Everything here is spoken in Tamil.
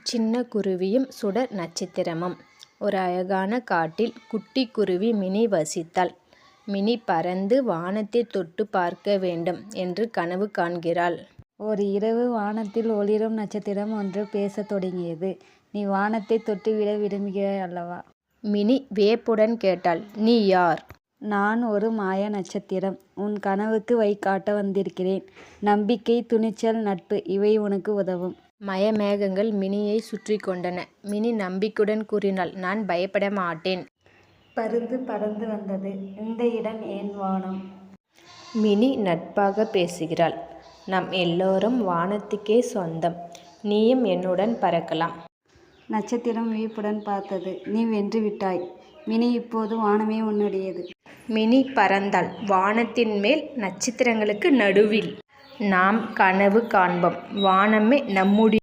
சின்ன குருவியும் சுடர் நட்சத்திரமும். ஒரு அழகான காட்டில் குட்டி குருவி மினி வசித்தாள். மினி பறந்து வானத்தை தொட்டு பார்க்க வேண்டும் என்று கனவு காண்கிறாள். ஒரு இரவு வானத்தில் ஒளிரும் நட்சத்திரம் ஒன்று பேசத் தொடங்கியது. நீ வானத்தை தொட்டுவிட விரும்புகிறாய் அல்லவா? மினி வியப்புடன் கேட்டாள். நீ யார்? நான் ஒரு மாய நட்சத்திரம். உன் கனவுக்கு காட்ட வந்திருக்கிறேன். நம்பிக்கை, துணிச்சல், நட்பு இவை உனக்கு உதவும். மயமேகங்கள் மினியை சுற்றி கொண்டன. மினி நம்பிக்கையுடன் கூறினாள், நான் பயப்பட மாட்டேன். பருந்து பறந்து வந்தது. இந்த இடம் ஏன் வானம்? மினி நட்பாக பேசுகிறாள். நாம் எல்லோரும் வானத்துக்கே சொந்தம். நீயும் என்னுடன் பறக்கலாம். நட்சத்திரம் வியப்புடன் பார்த்தது. நீ வென்று விட்டாய் மினி. இப்போது வானமே உன்னுடையது. மினி பறந்தாள். வானத்தின் மேல் நட்சத்திரங்களுக்கு நடுவில். நாம் கனவு காண்போம். வானமே நம்முடைய